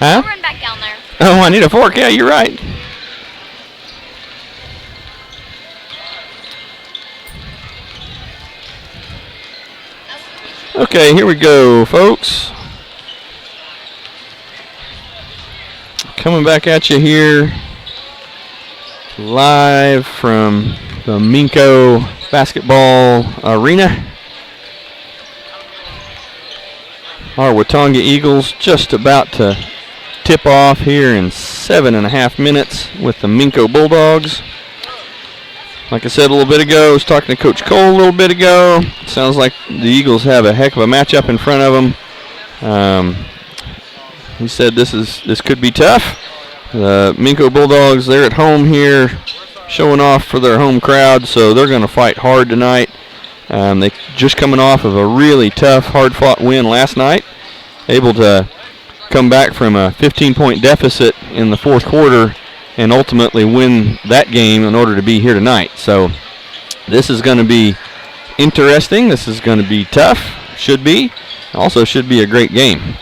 Huh? I'll run back down there. Oh, I need a fork. Yeah, you're right. Okay, here we go, folks. Coming back at you here live from the Minco basketball arena. Our Watonga Eagles just about to tip off here in 7.5 minutes with the Minco Bulldogs. Like I said a little bit ago, I was talking to Coach Cole a little bit ago. Sounds like the Eagles have a heck of a matchup in front of them. He said this could be tough. The Minco Bulldogs, they're at home here, showing off for their home crowd, so they're going to fight hard tonight. They just coming off of a really tough, hard-fought win last night, able to come back from a 15-point deficit in the fourth quarter and ultimately win that game in order to be here tonight. So this is going to be interesting. This is going to be tough. Should be. Also should be a great game.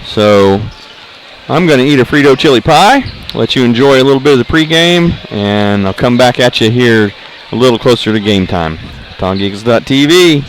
So I'm going to eat a Frito chili pie, let you enjoy a little bit of the pregame, and I'll come back at you here a little closer to game time. TongaEagles.tv.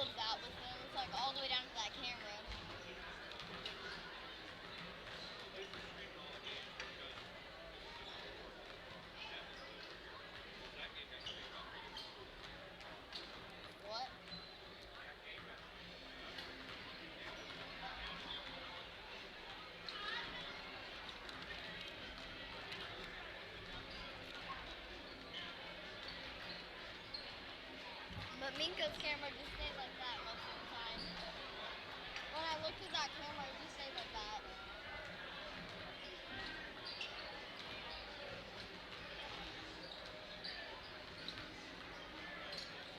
of that with them. It's like all the way down to that camera. What? But Minco's camera just stayed like that most of the time. When I looked at that camera, it just stayed like that.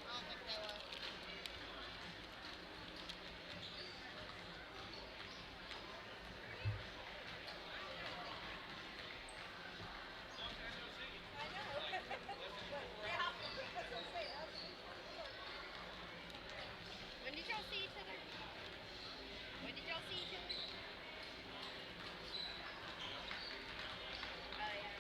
I don't think they were. When did y'all see each other? When did y'all see each other? Oh, yeah.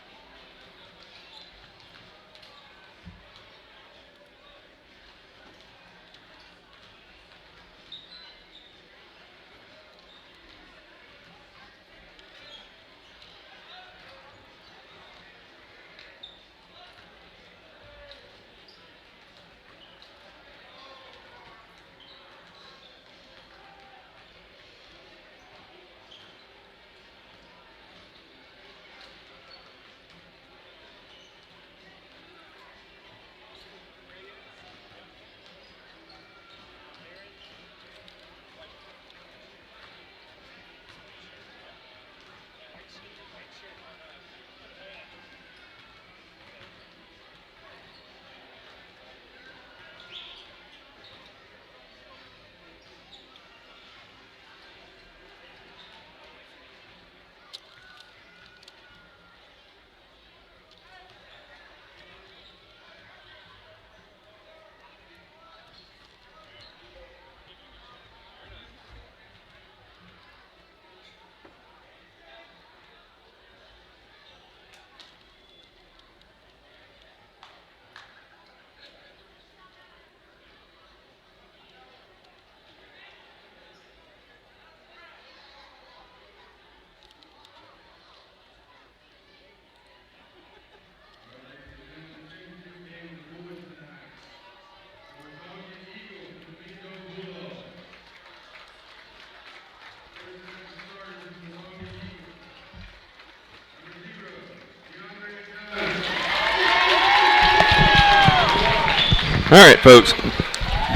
All right, folks,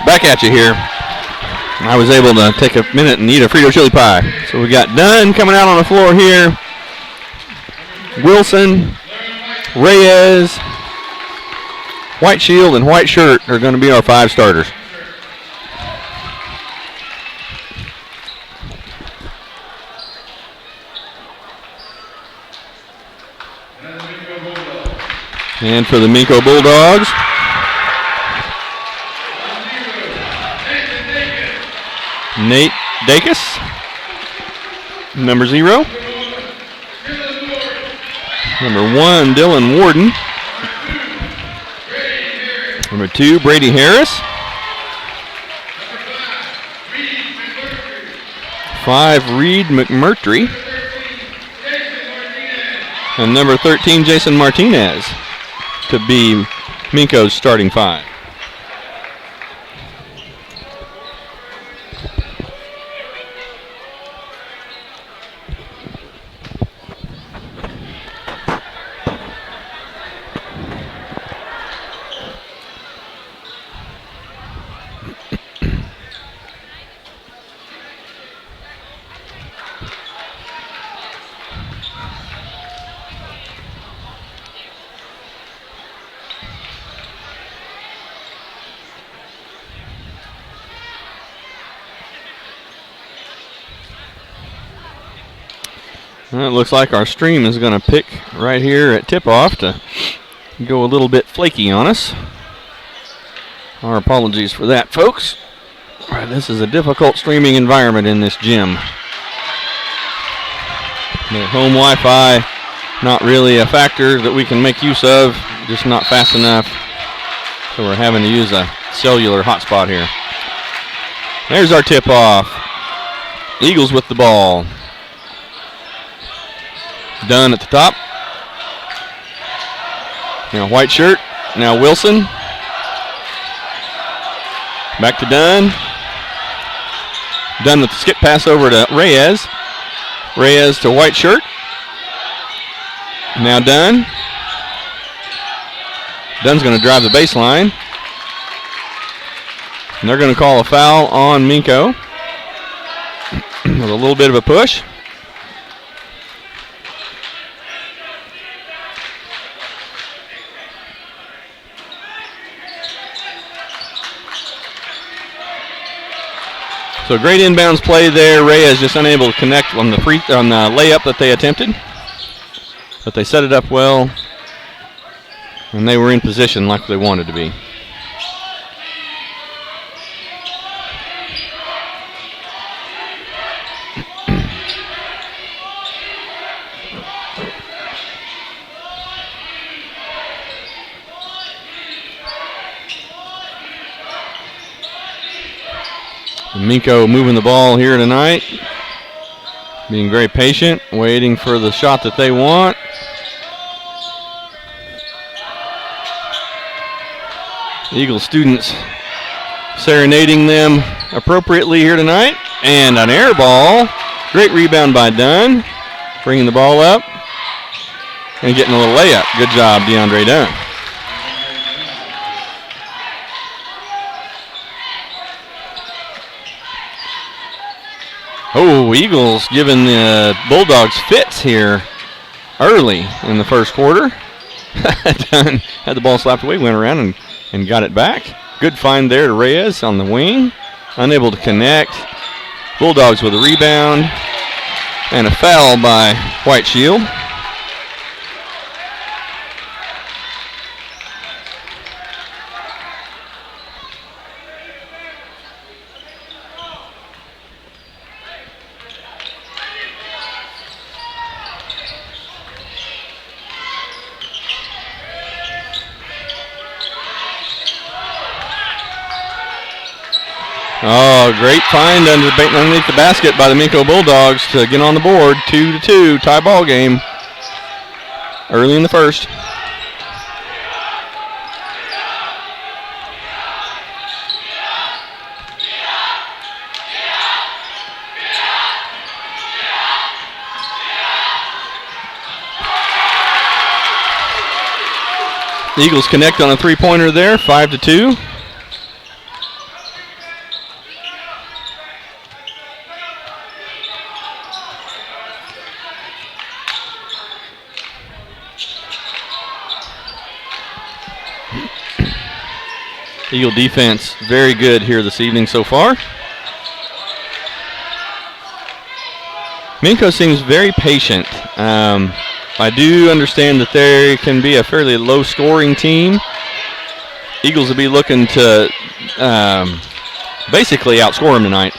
back at you here. I was able to take a minute and eat a Frito chili pie. So we got Dunn coming out on the floor here. Wilson, Reyes, White Shield, and White Shirt are going to be our 5 starters. And for the Minco Bulldogs, Nate Dacus, number 0. Number 1, Dylan Warden. Number 2, Brady Harris. 5, Reed McMurtry. And number 13, Jason Martinez, to be Minco's starting 5. Well, it looks like our stream is going to pick right here at tip-off to go a little bit flaky on us. Our apologies for that, folks. This is a difficult streaming environment in this gym. The home Wi-Fi, not really a factor that we can make use of, just not fast enough. So we're having to use a cellular hotspot here. There's our tip-off. Eagles with the ball. Dunn at the top. Now white shirt. Now Wilson. Back to Dunn. Dunn with the skip pass over to Reyes. Reyes to white shirt. Now Dunn. Dunn's going to drive the baseline. And they're going to call a foul on Minco with a little bit of a push. So great inbounds play there. Reyes just unable to connect on the layup that they attempted. But they set it up well. And they were in position like they wanted to be. Minco moving the ball here tonight. Being very patient, waiting for the shot that they want. Eagle students serenading them appropriately here tonight. And an air ball. Great rebound by Dunn. Bringing the ball up. And getting a little layup. Good job, DeAndre Dunn. Oh, Eagles giving the Bulldogs fits here early in the first quarter. Dunn had the ball slapped away, went around and got it back. Good find there to Reyes on the wing. Unable to connect. Bulldogs with a rebound. And a foul by White Shield. Oh, great find underneath the basket by the Minco Bulldogs to get on the board. 2-2, tie ball game early in the first. The Eagles connect on a three-pointer there, 5-2. Eagle defense very good here this evening so far. Minco seems very patient. I do understand that there can be a fairly low-scoring team. Eagles will be looking to basically outscore them tonight,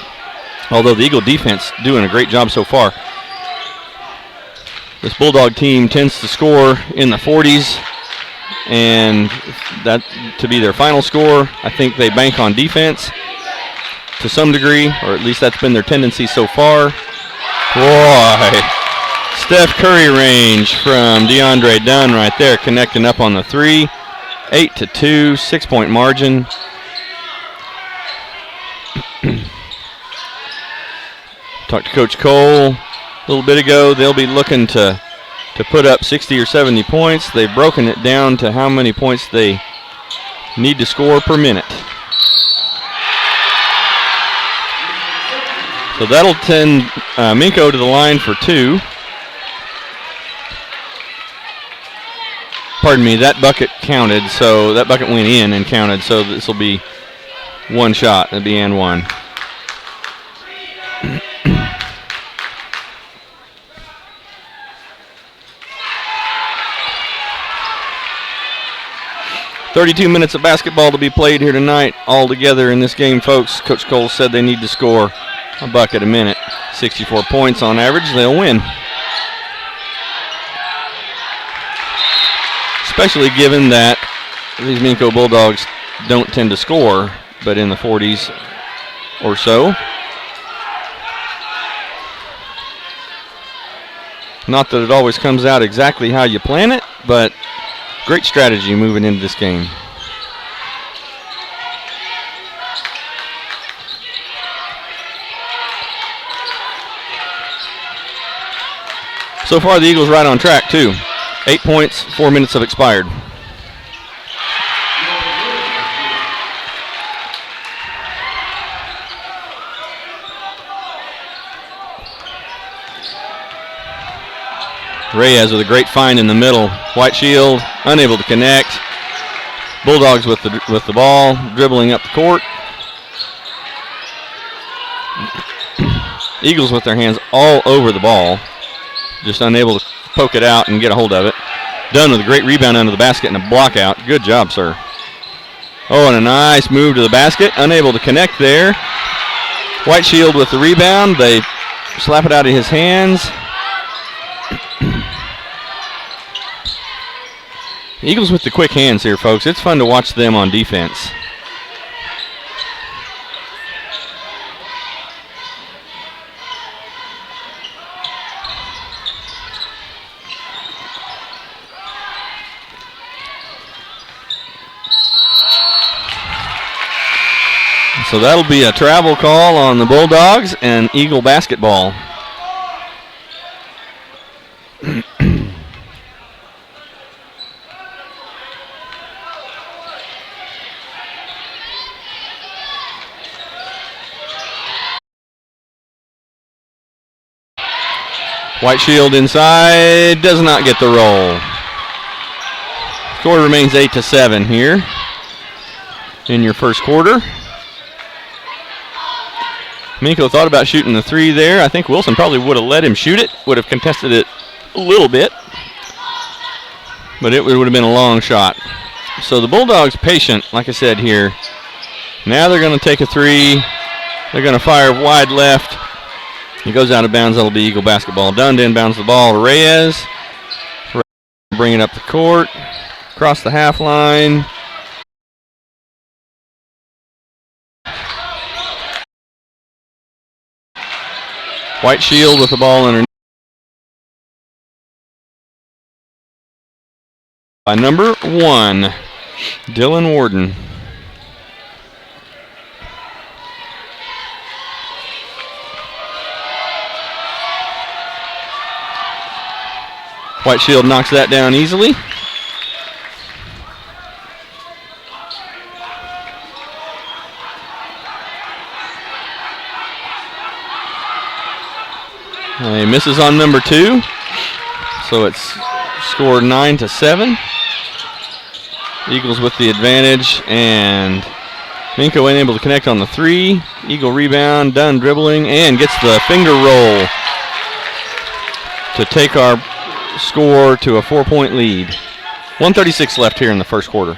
although the Eagle defense doing a great job so far. This Bulldog team tends to score in the 40s, and that to be their final score. I think they bank on defense to some degree, or at least that's been their tendency so far. Boy, Steph Curry range from DeAndre Dunn right there, connecting up on the three. 8-2, 6-point margin. Talked to Coach Cole a little bit ago. They'll be looking to put up 60 or 70 points. They've broken it down to how many points they need to score per minute. So that'll send Minco to the line for two. Pardon me, that bucket counted, so that bucket went in and counted, so this will be one shot. It'll be and one. "32 minutes of basketball to be played here tonight all together in this game, folks." Coach Cole said they need to score a bucket a minute. 64 points on average, they'll win. Especially given that these Minco Bulldogs don't tend to score, but in the 40s or so. Not that it always comes out exactly how you plan it, but great strategy moving into this game. So far, the Eagles right on track, too. 8 points, 4 minutes have expired. Reyes with a great find in the middle. White Shield unable to connect. Bulldogs with the ball, dribbling up the court. Eagles with their hands all over the ball, just unable to poke it out and get a hold of it. Dunn with a great rebound under the basket and a block out. Good job, sir. Oh, and a nice move to the basket. Unable to connect there. White Shield with the rebound. They slap it out of his hands. Eagles with the quick hands here, folks. It's fun to watch them on defense. So that'll be a travel call on the Bulldogs and Eagle basketball. White Shield inside, does not get the roll. Score remains 8-7 here in your first quarter. Minco thought about shooting the three there. I think Wilson probably would have let him shoot it, would have contested it a little bit, but it would have been a long shot. So the Bulldogs patient, like I said here. Now they're going to take a three. They're going to fire wide left. He goes out of bounds. That'll be Eagle basketball. Dunn inbounds the ball to Reyes. Bring it up the court. Across the half line. White Shield with the ball underneath. By number 1, Dylan Warden. White Shield knocks that down easily. He misses on number 2. So it's scored 9-7. Eagles with the advantage, and Minco unable to connect on the 3. Eagle rebound, Dunn dribbling, and gets the finger roll to take our score to a 4-point lead. 1:36 left here in the first quarter.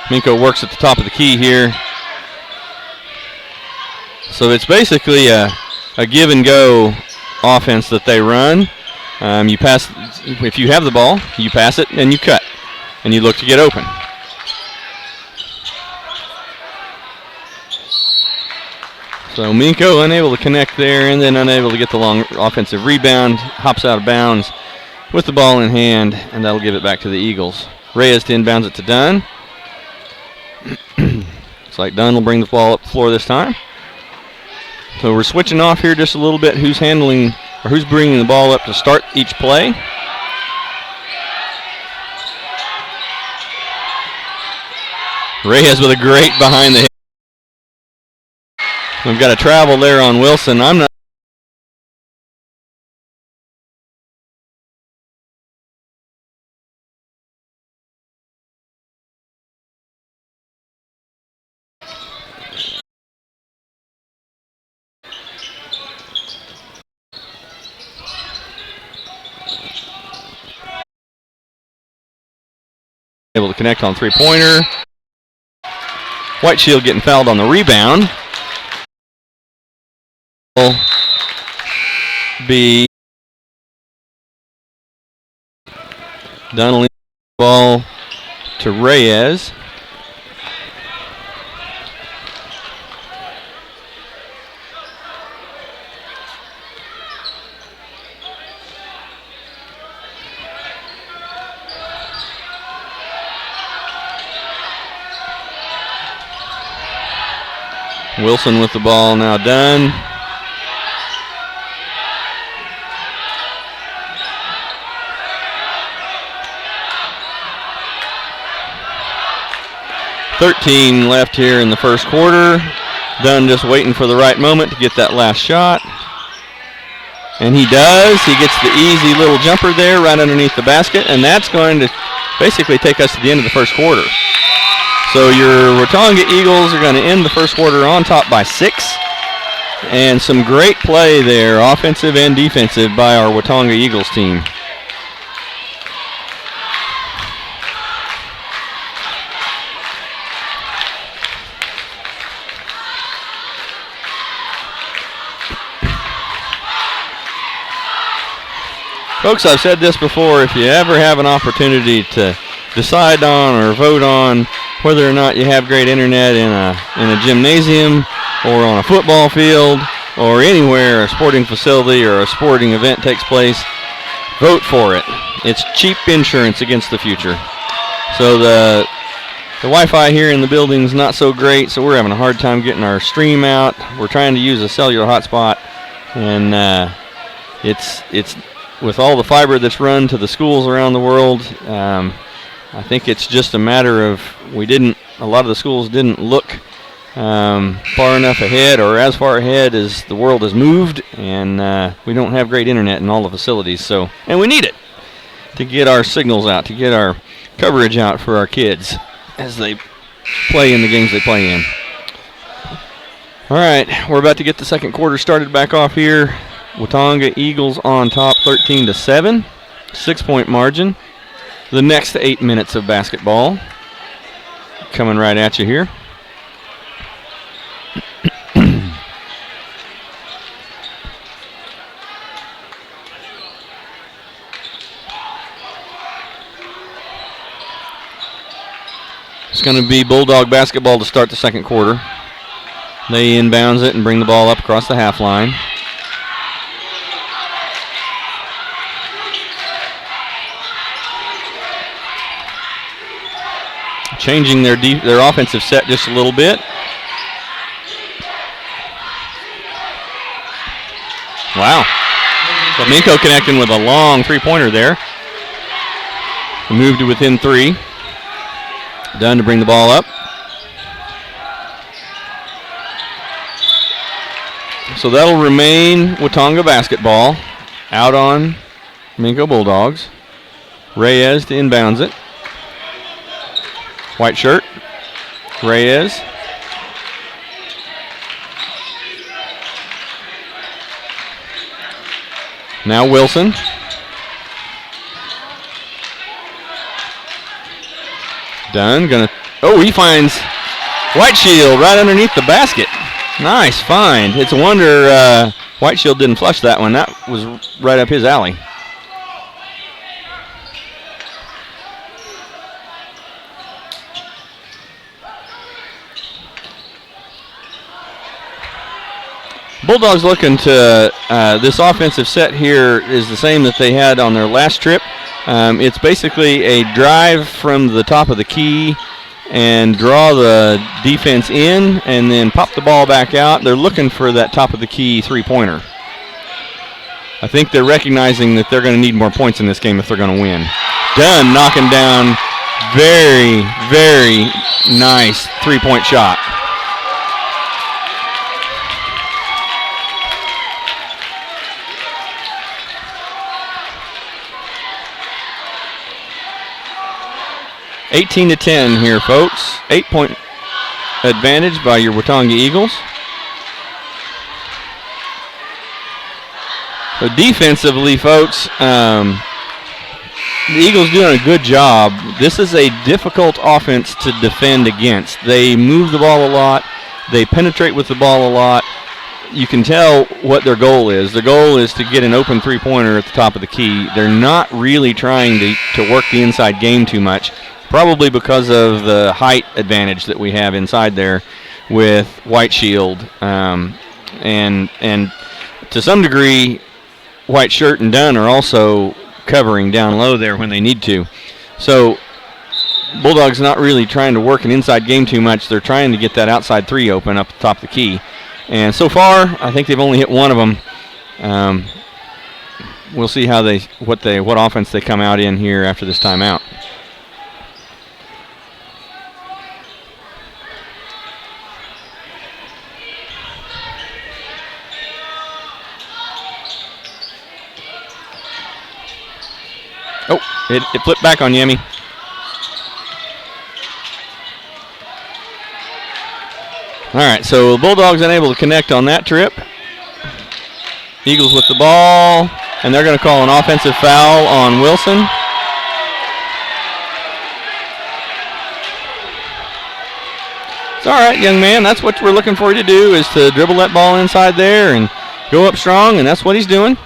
Minco works at the top of the key here. So it's basically a give and go offense that they run. You pass, if you have the ball, you pass it and you cut, and you look to get open. So Minco unable to connect there, and then unable to get the long offensive rebound. Hops out of bounds with the ball in hand, and that'll give it back to the Eagles. Reyes to inbounds it to Dunn. Looks like Dunn will bring the ball up the floor this time. So we're switching off here just a little bit. Who's handling, or who's bringing the ball up to start each play? Reyes with a great behind the hit. We've got a travel there on Wilson. I'm not able to connect on three-pointer. White Shield getting fouled on the rebound. Will be Dunn ball to to Reyes. Wilson with the ball now done. .13 left here in the first quarter. Dunn just waiting for the right moment to get that last shot. And he does. He gets the easy little jumper there right underneath the basket, and that's going to basically take us to the end of the first quarter. So your Watonga Eagles are going to end the first quarter on top by 6. And some great play there, offensive and defensive, by our Watonga Eagles team. Folks, I've said this before, if you ever have an opportunity to decide on or vote on whether or not you have great internet in a gymnasium or on a football field or anywhere a sporting facility or a sporting event takes place, vote for it. It's cheap insurance against the future. So the Wi-Fi here in the building is not so great, so we're having a hard time getting our stream out. We're trying to use a cellular hotspot, and it's with all the fiber that's run to the schools around the world. I think it's just a matter of a lot of the schools didn't look far enough ahead or as far ahead as the world has moved, and we don't have great internet in all the facilities. And we need it to get our signals out, to get our coverage out for our kids as they play in the games they play in. All right, we're about to get the second quarter started back off here. Watonga Eagles on top 13-7, 6-point margin. The next 8 minutes of basketball coming right at you here. It's going to be Bulldog basketball to start the second quarter. They inbounds it and bring the ball up across the half line. Changing their offensive set just a little bit. Wow. So Minco connecting with a long three-pointer there. Moved to within 3. Done to bring the ball up. So that'll remain Watonga basketball out on Minco Bulldogs. Reyes to inbounds it. White shirt. Reyes. Now Wilson. Dunn gonna. Oh, he finds White Shield right underneath the basket. Nice find. It's a wonder White Shield didn't flush that one. That was right up his alley. Bulldogs looking to this offensive set here is the same that they had on their last trip. It's basically a drive from the top of the key and draw the defense in and then pop the ball back out. They're looking for that top of the key three-pointer. I think they're recognizing that they're going to need more points in this game if they're going to win. Dunn knocking down very, very nice three-point shot. (18-10) here, folks. 8-point advantage by your Watonga Eagles. So defensively, folks, the Eagles doing a good job. This is a difficult offense to defend against. They move the ball a lot. They penetrate with the ball a lot. You can tell what their goal is. Their goal is to get an open three-pointer at the top of the key. They're not really trying to work the inside game too much. probably because of the height advantage that we have inside there with White Shield, and to some degree, White Shirt and Dunn are also covering down low there when they need to. So Bulldogs not really trying to work an inside game too much. They're trying to get that outside three open up the top of the key. And so far, I think they've only hit one of them. We'll see how what offense they come out in here after this timeout. Oh, it flipped back on Yemi. All right, so the Bulldogs unable to connect on that trip. Eagles with the ball, and they're going to call an offensive foul on Wilson. It's all right, young man. That's what we're looking for you to do, is to dribble that ball inside there and go up strong, and that's what he's doing.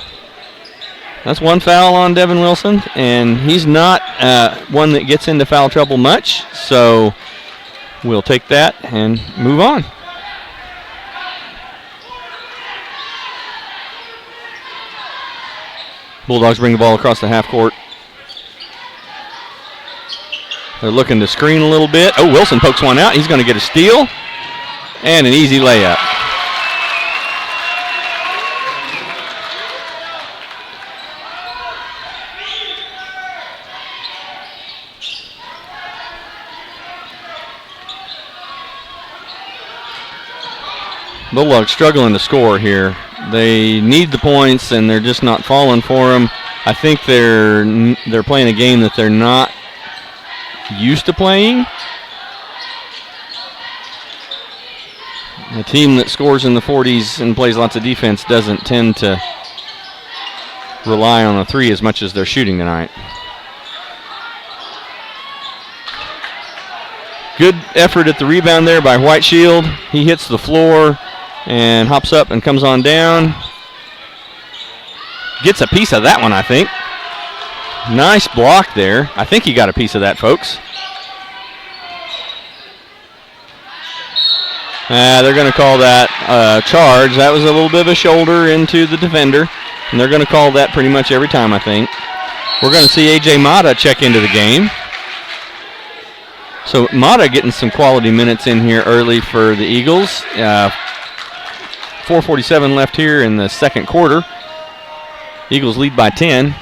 That's one foul on Devin Wilson, and he's not one that gets into foul trouble much, so we'll take that and move on. Bulldogs bring the ball across the half court. They're looking to screen a little bit. Oh, Wilson pokes one out. He's going to get a steal and an easy layup. Bulldogs struggling to score here. They need the points, and they're just not falling for them. I think they're playing a game that they're not used to playing. A team that scores in the 40s and plays lots of defense doesn't tend to rely on a three as much as they're shooting tonight. Good effort at the rebound there by White Shield. He hits the floor and hops up and comes on down. Gets a piece of that one, I think. Nice block there. I think he got a piece of that, folks. They're going to call that charge. That was a little bit of a shoulder into the defender, and they're going to call that pretty much every time, I think. We're going to see A.J. Mata check into the game. So Mata getting some quality minutes in here early for the Eagles. 4:47 left here in the second quarter. Eagles lead by 10.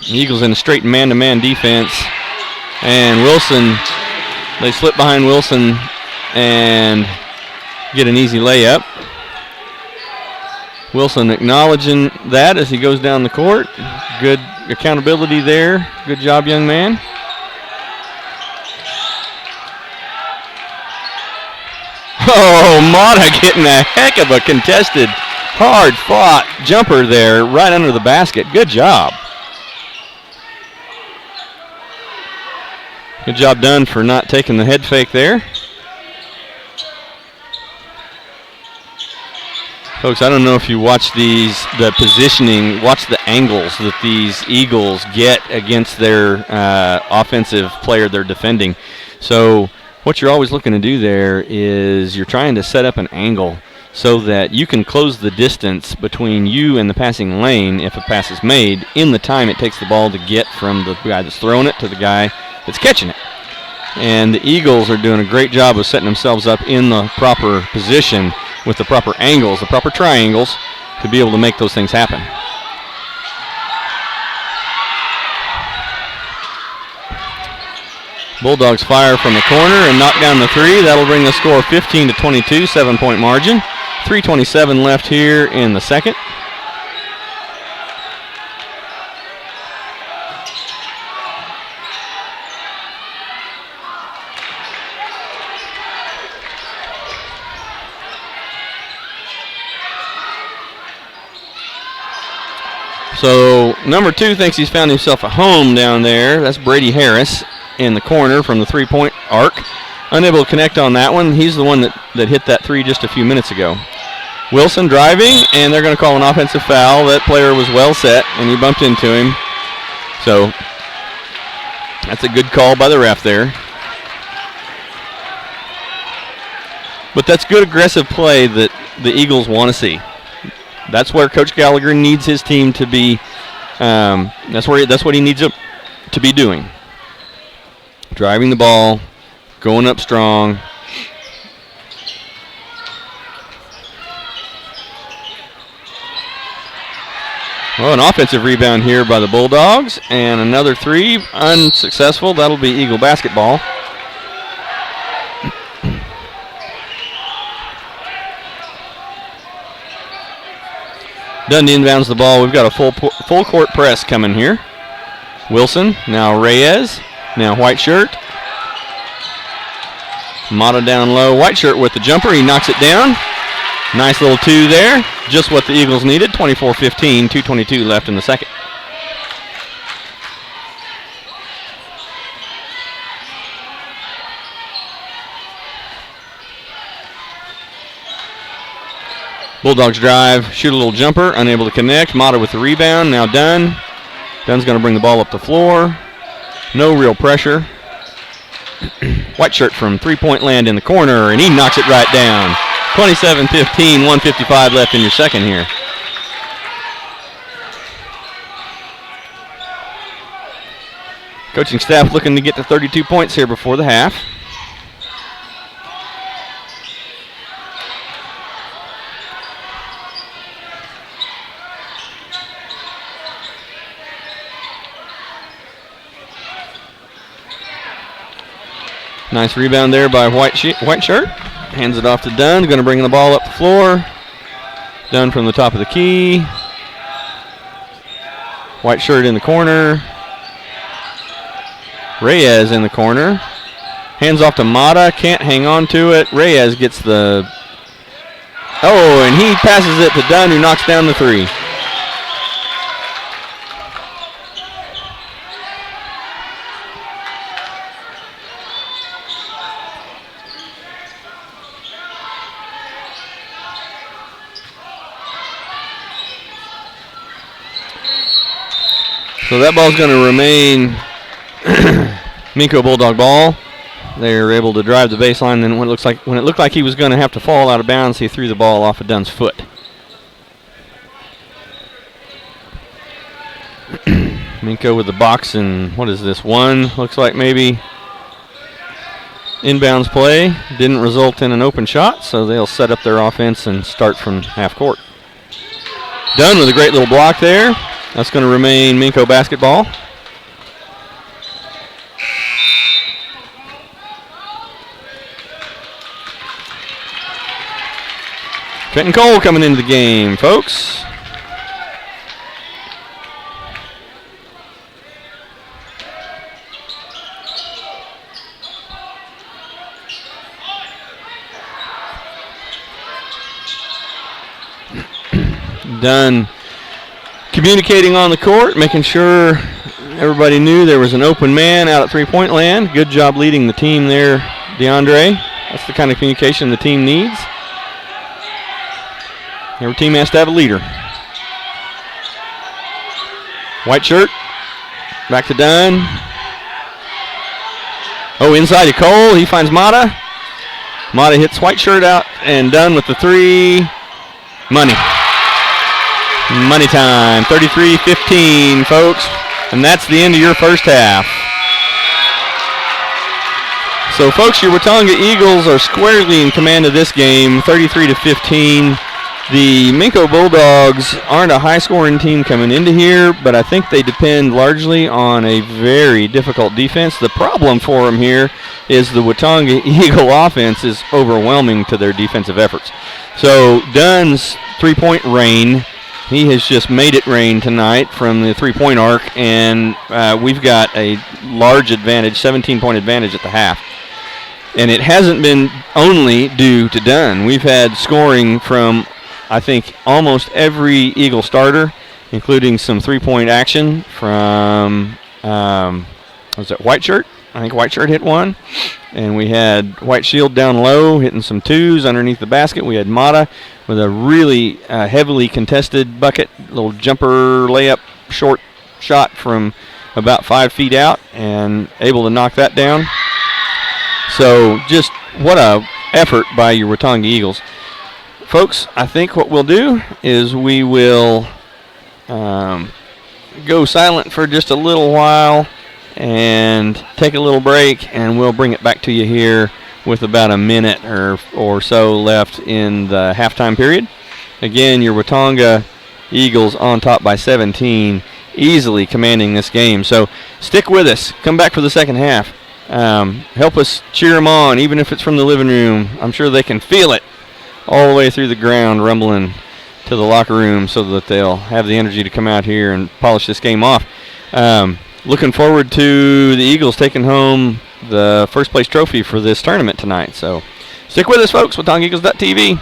The Eagles in a straight man-to-man defense. And Wilson, they slip behind Wilson and get an easy layup. Wilson acknowledging that as he goes down the court. Good accountability there. Good job, young man. Oh, Mata getting a heck of a contested, hard-fought jumper there right under the basket. Good job. Good job done for not taking the head fake there. Folks, I don't know if you watch the positioning, watch the angles that these Eagles get against their offensive player they're defending. So what you're always looking to do there is you're trying to set up an angle so that you can close the distance between you and the passing lane if a pass is made in the time it takes the ball to get from the guy that's throwing it to the guy that's catching it. And the Eagles are doing a great job of setting themselves up in the proper position with the proper angles, the proper triangles, to be able to make those things happen. Bulldogs fire from the corner and knock down the three. That'll bring the score 15-22, 7-point margin. 3:27 left here in the second. So number 2 thinks he's found himself a home down there. That's Brady Harris in the corner from the three-point arc. Unable to connect on that one. He's the one that hit that three just a few minutes ago. Wilson driving, and they're going to call an offensive foul. That player was well set, and he bumped into him. So that's a good call by the ref there. But that's good aggressive play that the Eagles want to see. That's where Coach Gallagher needs his team to be. That's what he needs to be doing. Driving the ball, going up strong. Well, an offensive rebound here by the Bulldogs, and another three, unsuccessful. That'll be Eagle basketball. Dundee inbounds the ball. We've got a full court press coming here. Wilson, now Reyes, now White Shirt. Mata down low. White Shirt with the jumper. He knocks it down. Nice little two there. Just what the Eagles needed. 24-15, 2:22 left in the second. Bulldogs drive, shoot a little jumper, unable to connect. Mata with the rebound, now Dunn. Dunn's going to bring the ball up the floor. No real pressure. White Shirt from three-point land in the corner, and he knocks it right down. 27-15, 1:55 left in your second here. Coaching staff looking to get to 32 points here before the half. Nice rebound there by White Shirt. Hands it off to Dunn. Going to bring the ball up the floor. Dunn from the top of the key. White Shirt in the corner. Reyes in the corner. Hands off to Mata. Can't hang on to it. Reyes gets the... Oh, and he passes it to Dunn, who knocks down the three. So that ball's going to remain Minco Bulldog ball. They were able to drive the baseline, and when it looked like he was going to have to fall out of bounds, he threw the ball off of Dunn's foot. Minco with the box, and what is this, one? Looks like maybe inbounds play. Didn't result in an open shot, so they'll set up their offense and start from half court. Dunn with a great little block there. That's going to remain Minco basketball. Trenton Cole coming into the game, folks. Dunn communicating on the court, making sure everybody knew there was an open man out at three-point land. Good job leading the team there, DeAndre. That's the kind of communication the team needs. Every team has to have a leader. White Shirt, back to Dunn. Oh, inside to Cole. He finds Mata. Mata hits White Shirt out, and Dunn with the three. Money. Money time. 33-15, folks. And that's the end of your first half. So, folks, your Watonga Eagles are squarely in command of this game, 33-15. The Minco Bulldogs aren't a high-scoring team coming into here, but I think they depend largely on a very difficult defense. The problem for them here is the Watonga Eagle offense is overwhelming to their defensive efforts. So Dunn's three-point rain, he has just made it rain tonight from the three-point arc, and we've got a large advantage, 17-point advantage at the half. And it hasn't been only due to Dunn. We've had scoring from, I think, almost every Eagle starter, including some three-point action from, was it White Shirt? I think White Shirt hit one. And we had White Shield down low hitting some twos underneath the basket. We had Mata with a really heavily contested bucket, little jumper layup short shot from about 5 feet out and able to knock that down. So just what a effort by your Watonga Eagles. Folks, I think what we'll do is we will go silent for just a little while and take a little break, and we'll bring it back to you here with about a minute or so left in the halftime period. Again, your Watonga Eagles on top by 17, easily commanding this game. So stick with us. Come back for the second half. Help us cheer them on, even if it's from the living room. I'm sure they can feel it all the way through the ground, rumbling to the locker room, so that they'll have the energy to come out here and polish this game off. Looking forward to the Eagles taking home the first place trophy for this tournament tonight. So stick with us, folks. WatongaEagles.tv.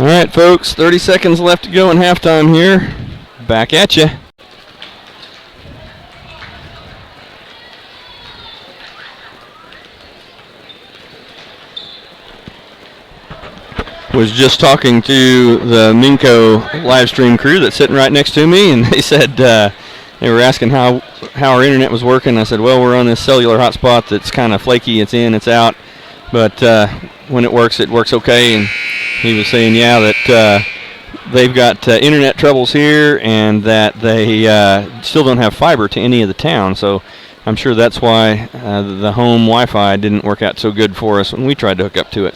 All right, folks, 30 seconds left to go in halftime here. Back at you. Was just talking to the Minco live stream crew that's sitting right next to me, and they said they were asking how our internet was working. I said, well, we're on this cellular hotspot that's kind of flaky. It's in, it's out, but when it works okay. And he was saying, yeah, that they've got internet troubles here, and that they still don't have fiber to any of the town. So I'm sure that's why the home Wi-Fi didn't work out so good for us when we tried to hook up to it.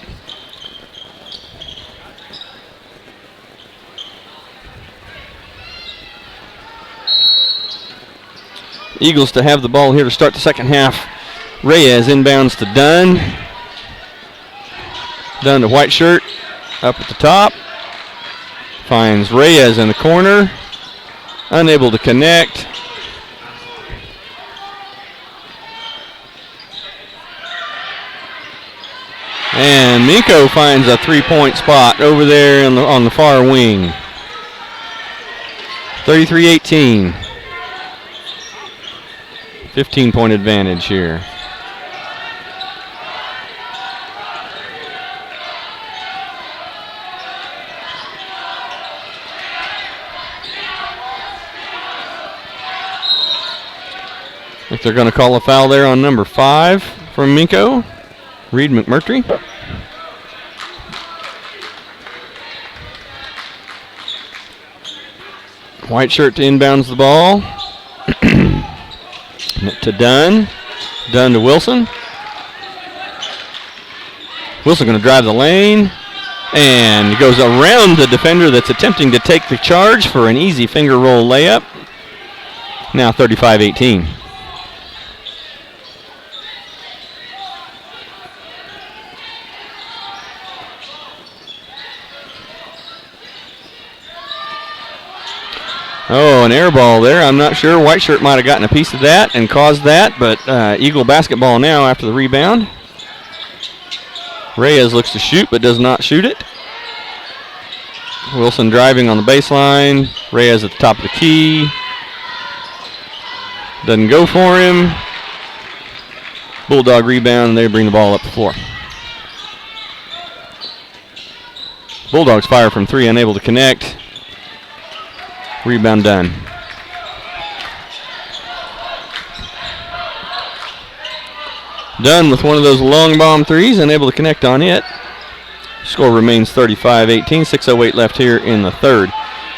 Eagles to have the ball here to start the second half. Reyes inbounds to Dunn. Dunn to White Shirt. Up at the top. Finds Reyes in the corner. Unable to connect. And Minco finds a three-point spot over there on the far wing. 33-18. 15-point advantage here. I think they're going to call a foul there on number 5 from Minco, Reed McMurtry. White Shirt to inbounds the ball. To Dunn. Dunn to Wilson. Wilson going to drive the lane. And he goes around the defender that's attempting to take the charge for an easy finger roll layup. Now 35-18. Oh, an air ball there. I'm not sure. White Shirt might have gotten a piece of that and caused that, but Eagle basketball now after the rebound. Reyes looks to shoot, but does not shoot it. Wilson driving on the baseline. Reyes at the top of the key. Doesn't go for him. Bulldog rebound, and they bring the ball up the floor. Bulldogs fire from 3, unable to connect. Rebound done. Done with one of those long bomb threes, unable to connect on it. Score remains 35-18, 6:08 left here in the third.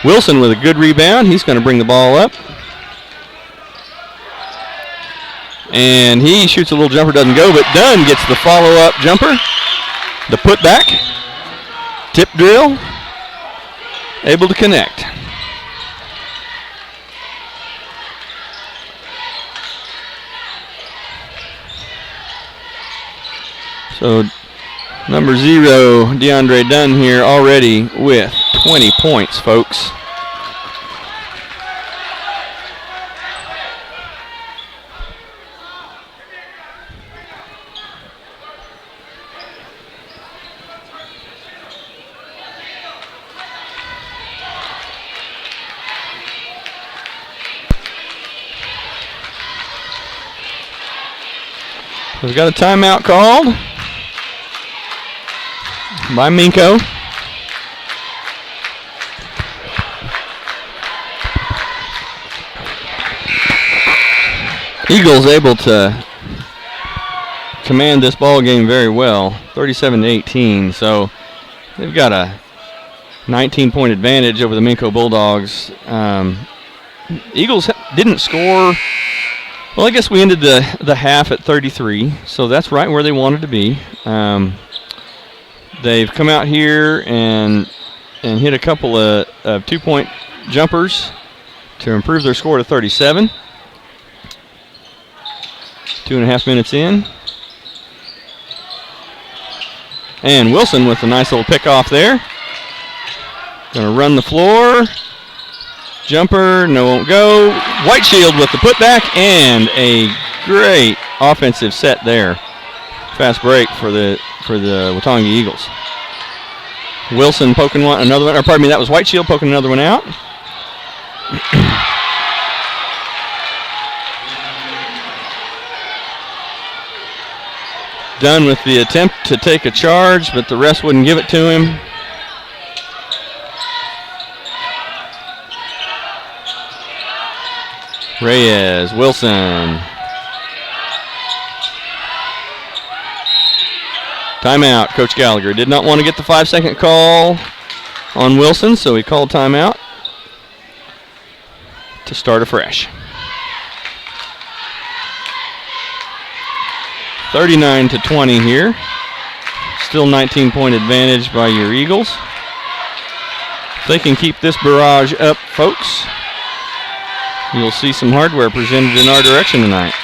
Wilson with a good rebound. He's going to bring the ball up. And he shoots a little jumper, doesn't go, but Dunn gets the follow-up jumper. The putback. Tip drill. Able to connect. So number 0, DeAndre Dunn here already with 20 points, folks. We've got a timeout called by Minco. Eagles able to command this ball game very well, 37-18. So they've got a 19-point advantage over the Minco Bulldogs. Eagles didn't score. Well, I guess we ended the half at 33, so that's right where they wanted to be. They've come out here and hit a couple of 2-point jumpers to improve their score to 37. 2.5 minutes in. And Wilson with a nice little pick off there. Going to run the floor. Jumper, no, won't go. White Shield with the putback and a great offensive set there. Fast break for the Watonga Eagles. Wilson poking another one, or pardon me, that was White Shield poking another one out. Dunn with the attempt to take a charge, but the rest wouldn't give it to him. Reyes, Wilson. Timeout, Coach Gallagher. Did not want to get the 5-second call on Wilson, so he called timeout to start afresh. 39-20 here. Still 19-point advantage by your Eagles. If they can keep this barrage up, folks, you'll see some hardware presented in our direction tonight.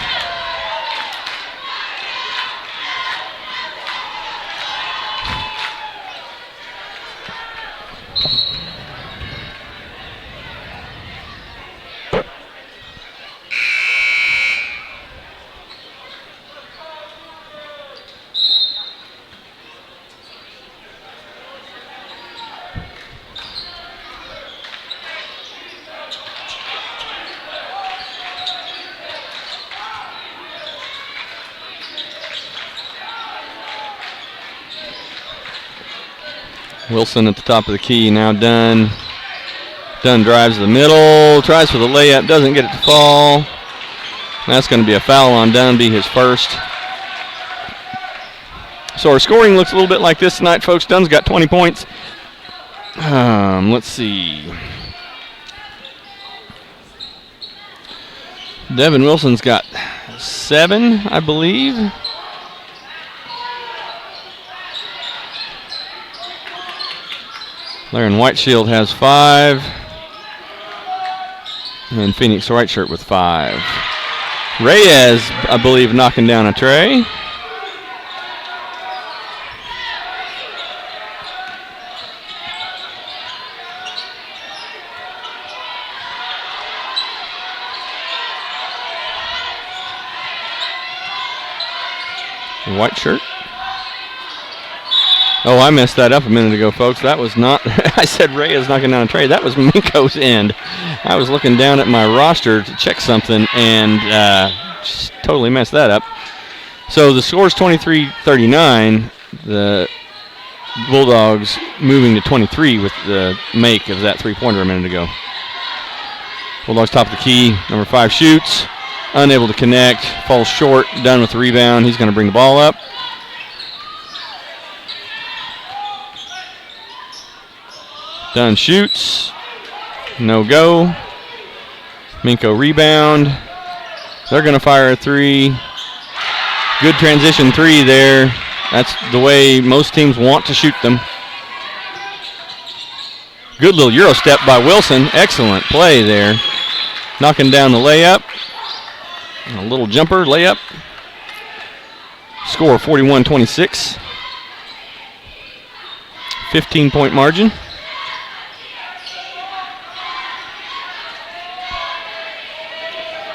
Wilson at the top of the key, now Dunn. Dunn drives the middle, tries for the layup, doesn't get it to fall. That's going to be a foul on Dunn, be his first. So our scoring looks a little bit like this tonight, folks. Dunn's got 20 points. Let's see. Devin Wilson's got 7, I believe. Laren Whiteshield has 5. And Phoenix Whiteshirt with 5. Reyes, I believe, knocking down a tray. Whiteshirt. Oh, I messed that up a minute ago, folks. That was not, I said Reyes knocking down a tray. That was Minco's end. I was looking down at my roster to check something and just totally messed that up. So the score is 23-39. The Bulldogs moving to 23 with the make of that three-pointer a minute ago. Bulldogs top of the key. Number 5 shoots. Unable to connect. Falls short. Done with the rebound. He's going to bring the ball up. Dunn shoots. No go. Minco rebound. They're going to fire a 3. Good transition 3 there. That's the way most teams want to shoot them. Good little Euro step by Wilson. Excellent play there. Knocking down the layup. A little jumper layup. Score 41-26. 15-point margin.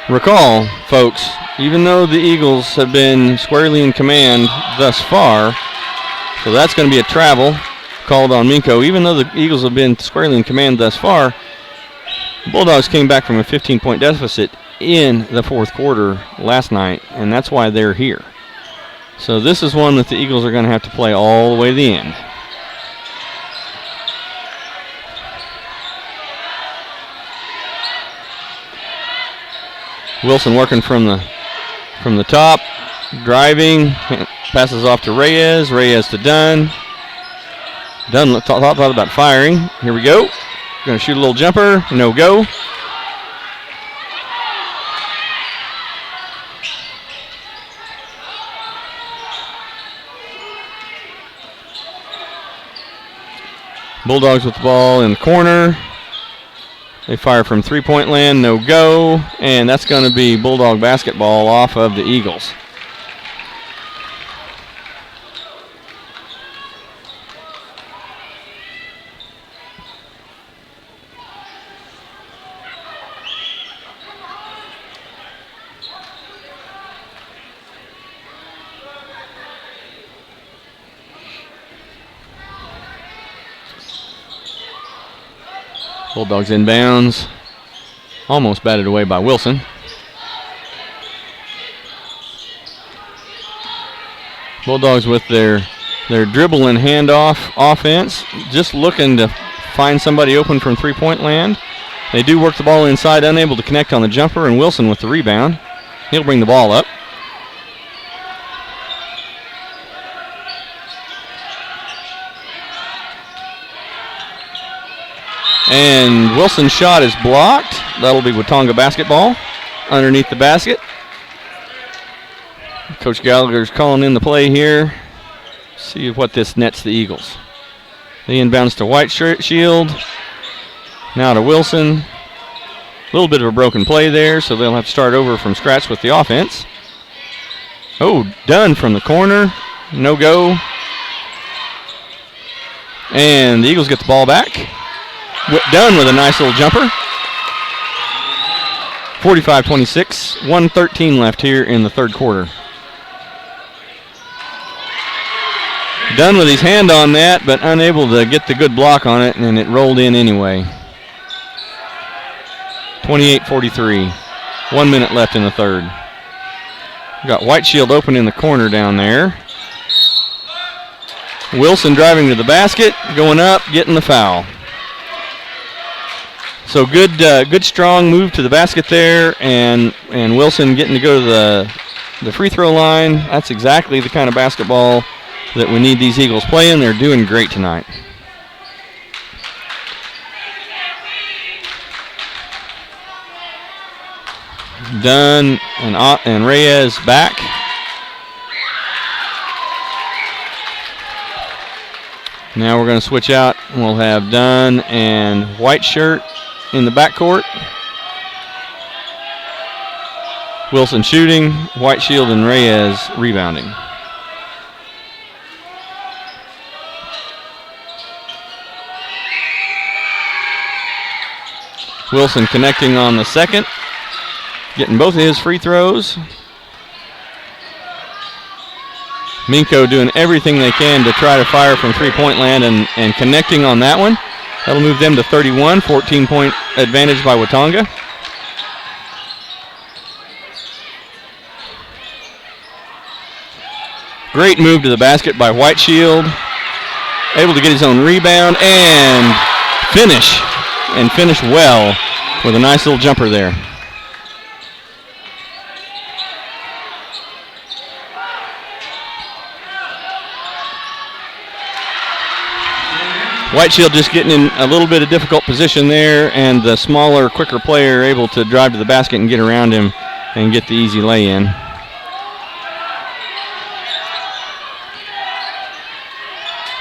Recall, folks, even though the Eagles have been squarely in command thus far, so that's going to be a travel called on Minco. Even though the Eagles have been squarely in command thus far, the Bulldogs came back from a 15-point deficit in the fourth quarter last night, and that's why they're here. So this is one that the Eagles are going to have to play all the way to the end. Wilson working from the top, driving, passes off to Reyes. Reyes to Dunn. Dunn thought about firing. Here we go. Going to shoot a little jumper. No go. Bulldogs with the ball in the corner. They fire from three-point land, no go, and that's going to be Bulldog basketball off of the Eagles. Bulldogs inbounds. Almost batted away by Wilson. Bulldogs with their dribble and handoff offense, just looking to find somebody open from three-point land. They do work the ball inside, unable to connect on the jumper, and Wilson with the rebound. He'll bring the ball up. And Wilson's shot is blocked. That'll be Watonga basketball underneath the basket. Coach Gallagher's calling in the play here. See what this nets the Eagles. The inbounds to White Shield. Now to Wilson. A little bit of a broken play there, so they'll have to start over from scratch with the offense. Oh, Dunn from the corner. No go. And the Eagles get the ball back. Dunn with a nice little jumper. 45-26. 1:13 left here in the third quarter. Dunn with his hand on that, but unable to get the good block on it, and it rolled in anyway. 28-43. 1 minute left in the third. Got White Shield open in the corner down there. Wilson driving to the basket, going up, getting the foul. So good strong move to the basket there, and Wilson getting to go to the free throw line. That's exactly the kind of basketball that we need these Eagles playing. They're doing great tonight. Dunn and Reyes back. Now we're going to switch out. We'll have Dunn and White Shirt in the backcourt. Wilson shooting, White Shield and Reyes rebounding. Wilson connecting on the second, getting both of his free throws. Minco doing everything they can to try to fire from three-point land and connecting on that one. That'll move them to 31, 14-point advantage by Watonga. Great move to the basket by White Shield. Able to get his own rebound and finish well with a nice little jumper there. White Shield just getting in a little bit of difficult position there, and the smaller, quicker player able to drive to the basket and get around him and get the easy lay-in.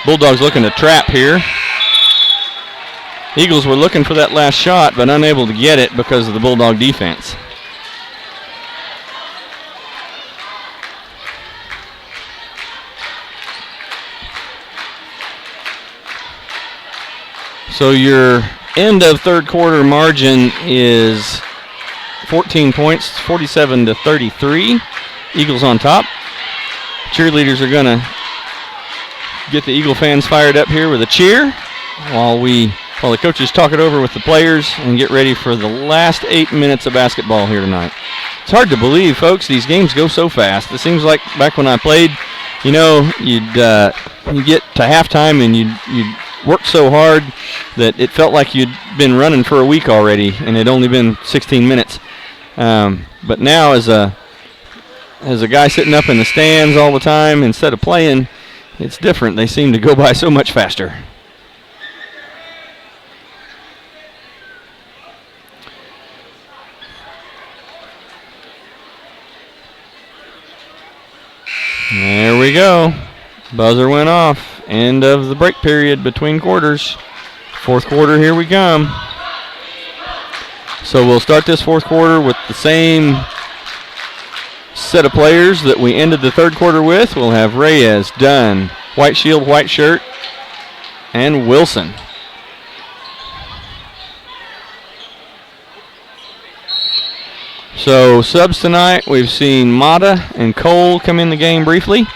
Bulldogs looking to trap here. Eagles were looking for that last shot, but unable to get it because of the Bulldog defense. So your end of third quarter margin is 14 points, 47-33. Eagles on top. Cheerleaders are going to get the Eagle fans fired up here with a cheer while the coaches talk it over with the players and get ready for the last 8 minutes of basketball here tonight. It's hard to believe, folks. These games go so fast. It seems like back when I played, you get to halftime and you'd worked so hard that it felt like you'd been running for a week already and it had only been 16 minutes. But now as a guy sitting up in the stands all the time instead of playing, it's different. They seem to go by so much faster. There we go. Buzzer went off. End of the break period between quarters. Fourth quarter, here we come. So we'll start this fourth quarter with the same set of players that we ended the third quarter with. We'll have Reyes, Dunn, White Shield, White Shirt, and Wilson. So subs tonight, we've seen Mata and Cole come in the game briefly.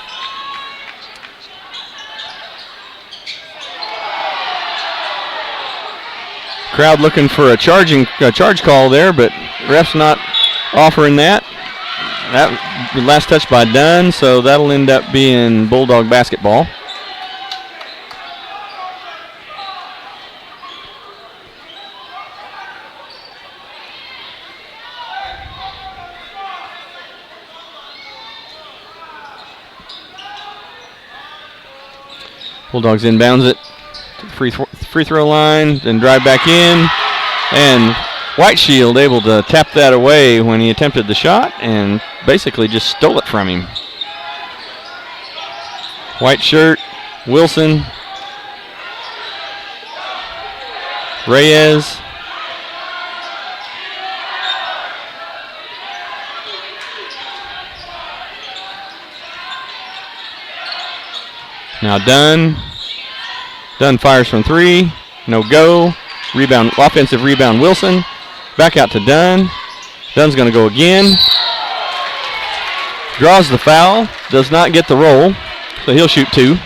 Crowd looking for a charge call there, but ref's not offering that. That last touch by Dunn, so that'll end up being Bulldog basketball. Bulldogs inbounds it to the free throw line, then drive back in, and White Shield able to tap that away when he attempted the shot and basically just stole it from him. White shirt, Wilson, Reyes. Now Dunn. Dunn fires from three. No go. Rebound, offensive rebound, Wilson. Back out to Dunn. Dunn's going to go again. Draws the foul. Does not get the roll. So he'll shoot two.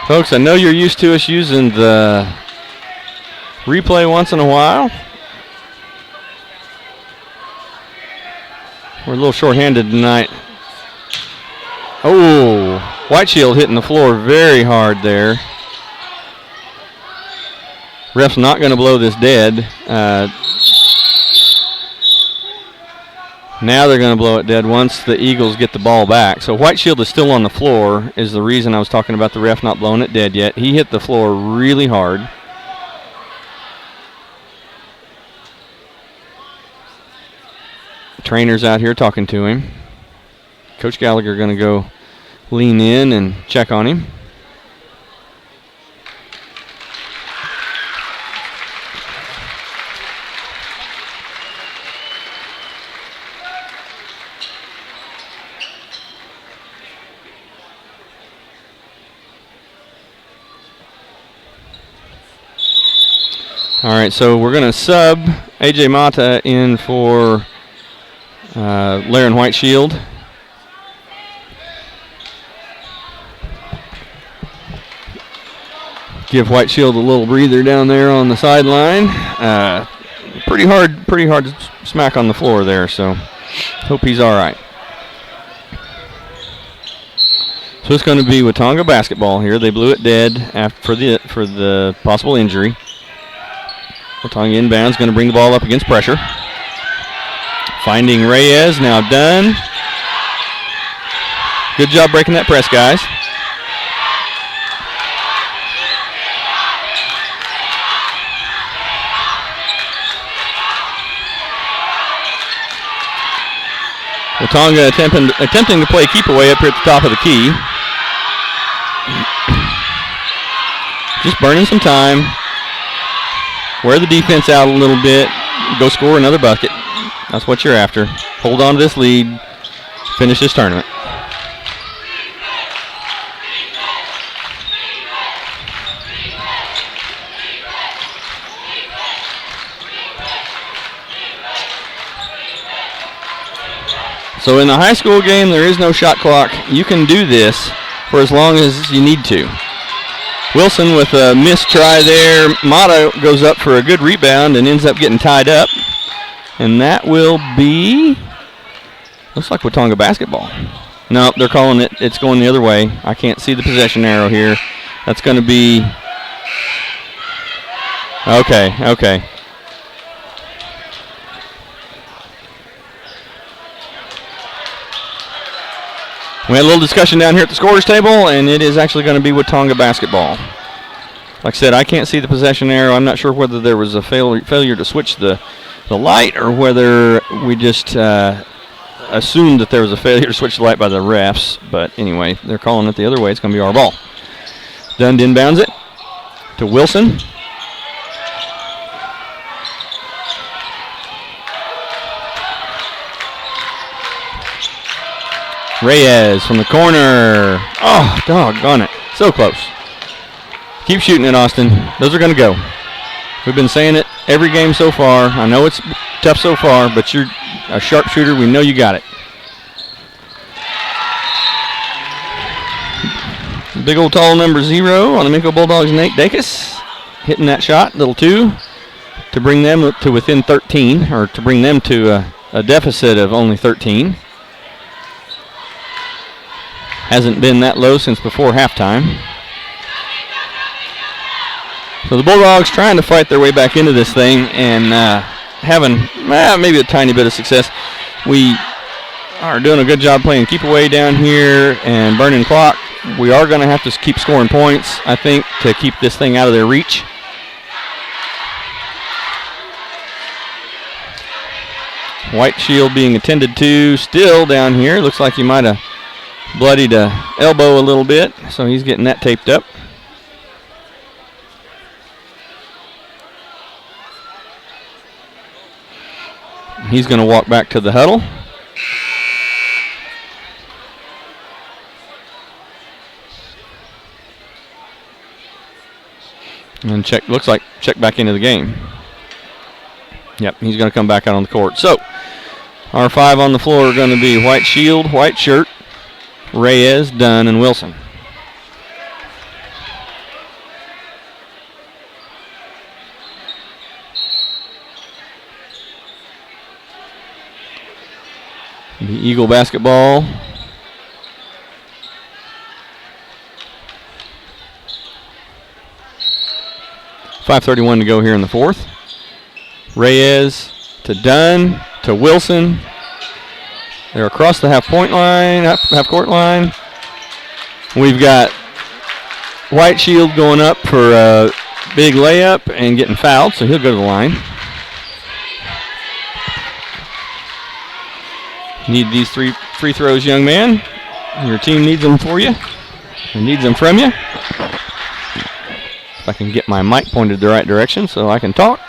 Folks, I know you're used to us using the replay once in a while. We're a little short-handed tonight. Oh, White Shield hitting the floor very hard there. Ref's not going to blow this dead. Now they're going to blow it dead once the Eagles get the ball back. So White Shield is still on the floor is the reason I was talking about the ref not blowing it dead yet. He hit the floor really hard. Trainer's out here talking to him. Coach Gallagher going to go lean in and check on him. All right, so we're going to sub A.J. Mata in for Laren White Shield. Give White Shield a little breather down there on the sideline. Pretty hard smack on the floor there, so hope he's all right. So it's going to be Watonga basketball here. They blew it dead for the possible injury. Watonga inbounds, going to bring the ball up against pressure. Finding Reyes, now Dunn. Good job breaking that press, guys. Watonga attempting to play keep away up here at the top of the key. Just burning some time. Wear the defense out a little bit. Go score another bucket. That's what you're after. Hold on to this lead. Finish this tournament. So in the high school game, there is no shot clock. You can do this for as long as you need to. Wilson with a missed try there. Mata goes up for a good rebound and ends up getting tied up. And that will be, looks like Watonga basketball. No, they're calling it, it's going the other way. I can't see the possession arrow here. That's going to be, okay. We had a little discussion down here at the scorer's table, and it is actually going to be Watonga basketball. Like I said, I can't see the possession arrow. I'm not sure whether there was a failure to switch the light or whether we just assumed that there was a failure to switch the light by the refs. But anyway, they're calling it the other way. It's going to be our ball. Dunn inbounds it to Wilson. Reyes from the corner. Oh, doggone it. So close. Keep shooting it, Austin. Those are going to go. We've been saying it every game so far. I know it's tough so far, but you're a sharpshooter. We know you got it. Big old tall number 0 on the Minco Bulldogs, Nate Dacus, hitting that shot, little 2, to bring them to within 13, or to bring them to a deficit of only 13. Hasn't been that low since before halftime. So the Bulldogs trying to fight their way back into this thing and having maybe a tiny bit of success. We are doing a good job playing keep away down here and burning clock. We are going to have to keep scoring points, I think, to keep this thing out of their reach. White shield being attended to still down here. Looks like he might have bloodied a elbow a little bit, so he's getting that taped up. He's going to walk back to the huddle. And looks like check back into the game. Yep, he's going to come back out on the court. So, our 5 on the floor are going to be White Shield, White Shirt, Reyes, Dunn, and Wilson. The Eagle basketball. .5:31 to go here in the fourth. Reyes to Dunn to Wilson. They're across the half-court line. We've got White Shield going up for a big layup and getting fouled, so he'll go to the line. Need these 3 free throws, young man. Your team needs them for you. It needs them from you. If I can get my mic pointed the right direction so I can talk.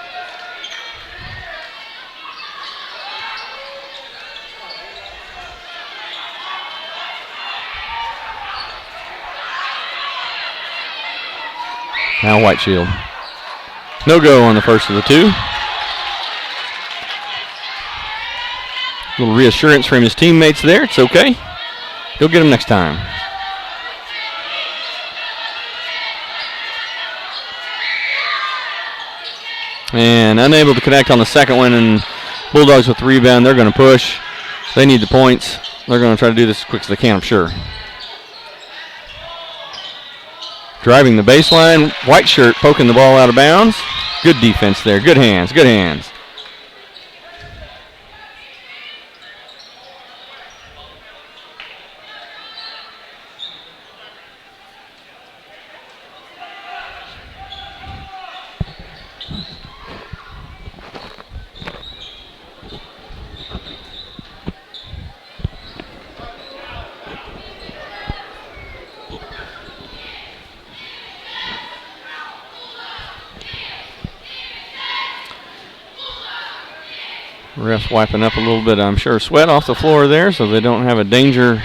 Now White Shield. No go on the first of the 2. A little reassurance from his teammates there. It's okay. He'll get him next time. And unable to connect on the second one, and Bulldogs with the rebound. They're going to push. They need the points. They're going to try to do this as quick as they can, I'm sure. Driving the baseline, White Shirt poking the ball out of bounds. Good defense there. Good hands, good hands. Refs wiping up a little bit, I'm sure, sweat off the floor there so they don't have a danger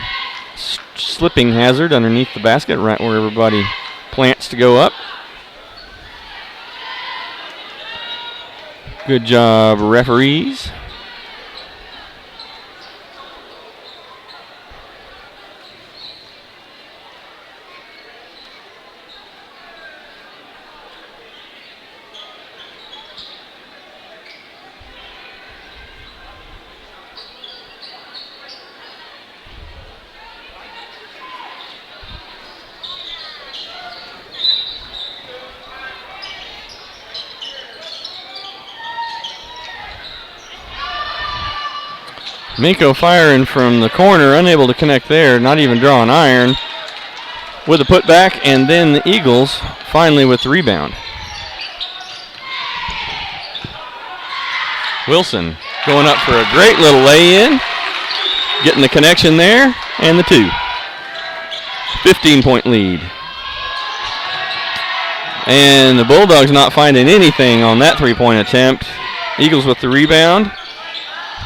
slipping hazard underneath the basket right where everybody plants to go up. Good job, referees. Minco firing from the corner, unable to connect there, not even draw an iron. With a putback, and then the Eagles finally with the rebound. Wilson going up for a great little lay-in, getting the connection there, and the 2. 15-point lead. And the Bulldogs not finding anything on that 3-point attempt. Eagles with the rebound.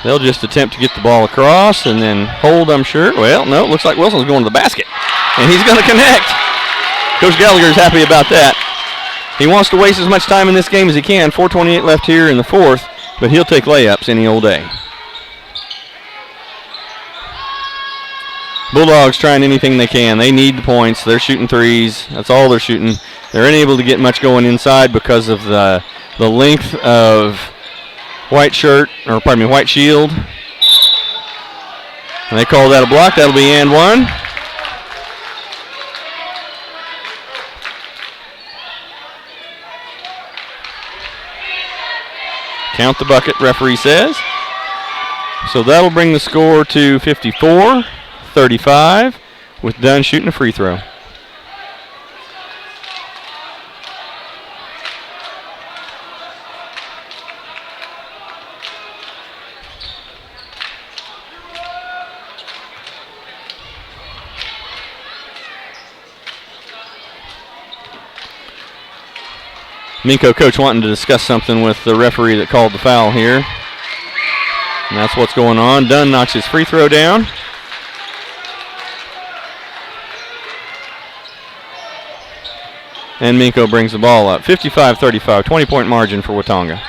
They'll just attempt to get the ball across and then hold, I'm sure. Well, no, it looks like Wilson's going to the basket. And he's going to connect. Coach Gallagher's happy about that. He wants to waste as much time in this game as he can. 4:28 left here in the fourth, but he'll take layups any old day. Bulldogs trying anything they can. They need the points. They're shooting threes. That's all they're shooting. They're unable to get much going inside because of the length of White Shield. And they call that a block. That'll be and one. Count the bucket, referee says. So that'll bring the score to 54-35 with Dunn shooting a free throw. Minco coach wanting to discuss something with the referee that called the foul here. And that's what's going on. Dunn knocks his free throw down. And Minco brings the ball up. 55-35, 20-point margin for Watonga.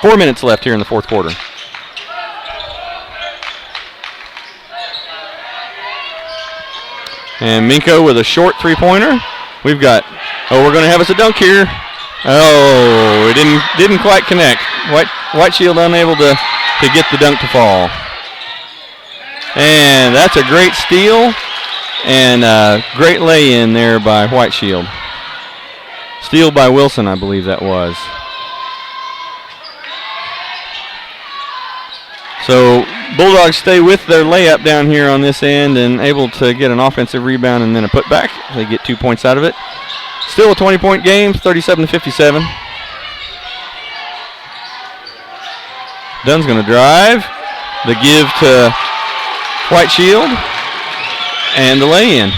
Four minutes left here in the fourth quarter. And Minco with a short three-pointer. We're going to have us a dunk here. Oh, it didn't quite connect. White Shield unable to get the dunk to fall. And that's a great steal and a great lay-in there by White Shield. Steal by Wilson, I believe that was. So Bulldogs stay with their layup down here on this end and able to get an offensive rebound and then a putback. They get 2 points out of it. Still a 20-point game, 37-57. Dunn's going to drive. The give to White Shield. And the lay-in.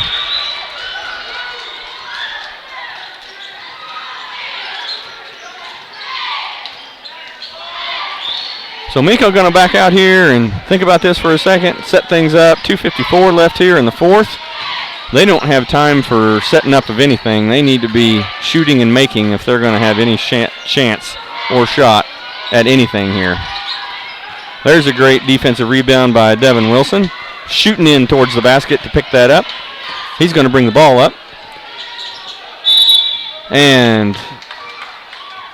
So Minco going to back out here and think about this for a second, set things up. 2:54 left here in the fourth. They don't have time for setting up of anything. They need to be shooting and making if they're going to have any chance or shot at anything here. There's a great defensive rebound by Devin Wilson. Shooting in towards the basket to pick that up. He's going to bring the ball up. And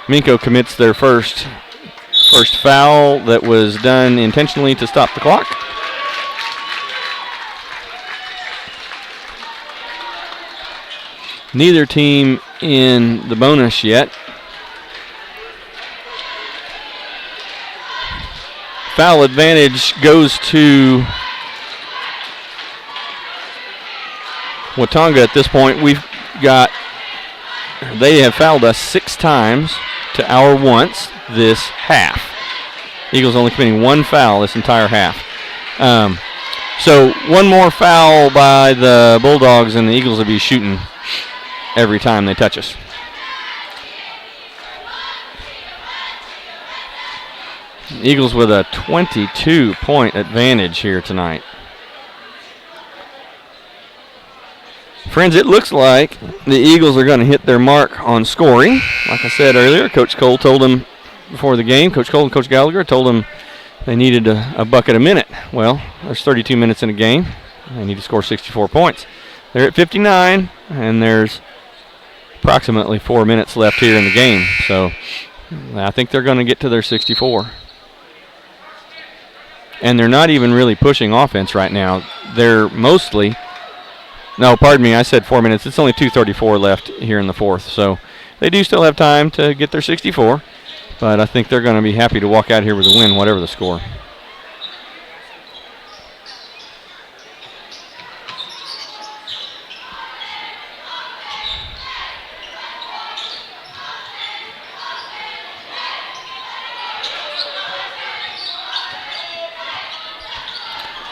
Minco commits their first foul that was done intentionally to stop the clock. Neither team in the bonus yet. Foul advantage goes to Watonga at this point. They have fouled us 6 times to our once this half. Eagles only committing 1 foul this entire half. So one more foul by the Bulldogs and the Eagles will be shooting every time they touch us. Eagles with a 22-point advantage here tonight. Friends, it looks like the Eagles are going to hit their mark on scoring. Like I said earlier, Coach Cole told them before the game, Coach Cole and Coach Gallagher told them they needed a bucket a minute. Well, there's 32 minutes in a game. They need to score 64 points. They're at 59, and there's approximately 4 minutes left here in the game. So I think they're going to get to their 64. And they're not even really pushing offense right now. They're mostly, no, pardon me, I said 4 minutes. It's only 2:34 left here in the fourth. So they do still have time to get their 64. But I think they're going to be happy to walk out here with a win, whatever the score.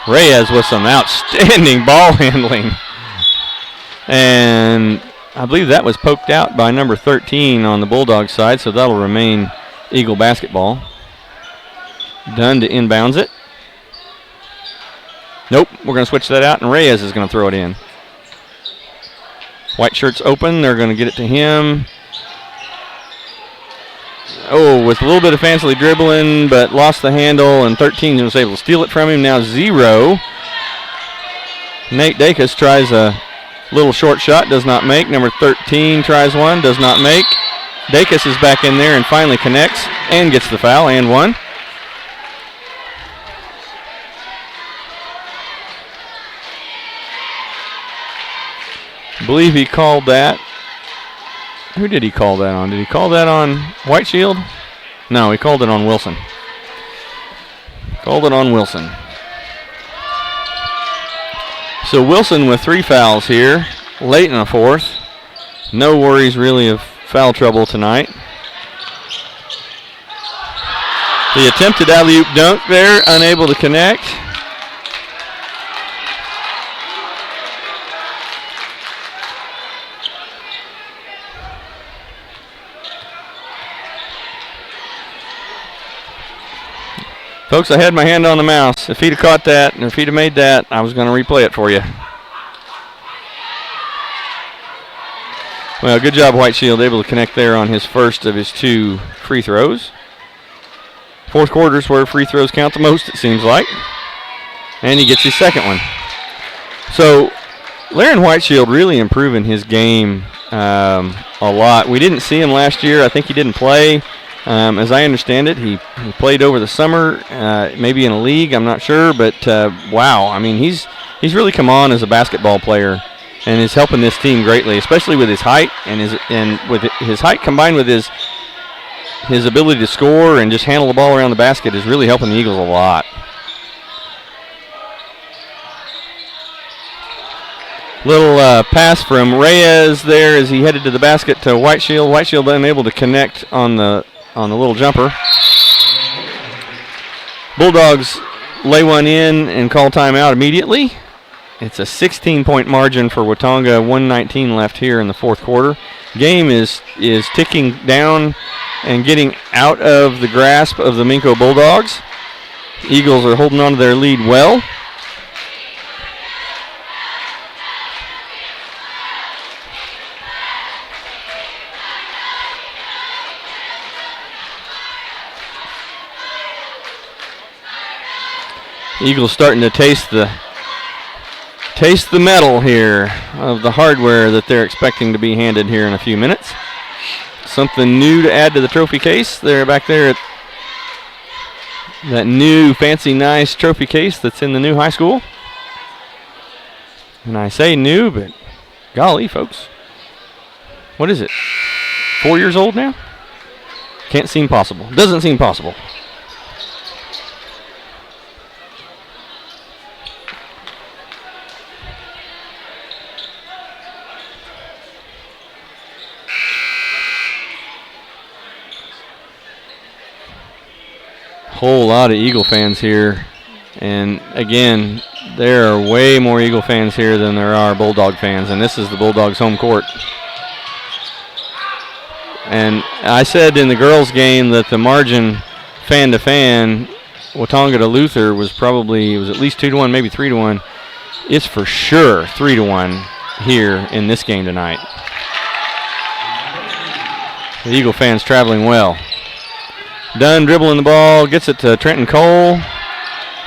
Reyes with some outstanding ball handling. And I believe that was poked out by number 13 on the Bulldogs side, so that'll remain Eagle basketball. Dunn to inbounds it. Nope, we're going to switch that out, and Reyes is going to throw it in. White shirt's open. They're going to get it to him. Oh, with a little bit of fancily dribbling, but lost the handle, and 13 was able to steal it from him. Now 0. Nate Dacus tries a little short shot, does not make. Number 13 tries one, does not make. Dacus is back in there and finally connects and gets the foul and one. I believe he called that. Who did he call that on? Did he call that on White Shield? No, he called it on Wilson. Called it on Wilson. So Wilson with 3 fouls here, late in the fourth. No worries really of foul trouble tonight. The attempted alley-oop dunk there, unable to connect. Folks, I had my hand on the mouse. If he'd have caught that and if he'd have made that, I was going to replay it for you. Well, good job, White Shield, able to connect there on his first of his 2 free throws. Fourth quarter's where free throws count the most, it seems like. And he gets his second one. So, Laren White Shield really improving his game a lot. We didn't see him last year. I think he didn't play. As I understand it, he played over the summer, maybe in a league, I'm not sure, but wow, I mean, he's really come on as a basketball player and is helping this team greatly, especially with his height and with his height combined with his ability to score and just handle the ball around the basket is really helping the Eagles a lot. Little pass from Reyes there as he headed to the basket to White Shield. White Shield unable to connect on the little jumper. Bulldogs lay one in and call timeout immediately. It's a 16-point margin for Watonga, 1:19 left here in the fourth quarter. Game is ticking down and getting out of the grasp of the Minco Bulldogs. Eagles are holding on to their lead well. Eagles starting to taste the metal here of the hardware that they're expecting to be handed here in a few minutes. Something new to add to the trophy case. They're back there at that new fancy nice trophy case that's in the new high school. And I say new, but golly, folks. What is it? 4 years old now? Can't seem possible. Doesn't seem possible. Whole lot of Eagle fans here, and again, there are way more Eagle fans here than there are Bulldog fans, and this is the Bulldogs' home court. And I said in the girls' game that the margin, fan to fan, Watonga to Luther was at least 2-1, maybe 3-1. It's for sure 3-1 here in this game tonight. The Eagle fans traveling well. Dunn dribbling the ball, gets it to Trenton Cole.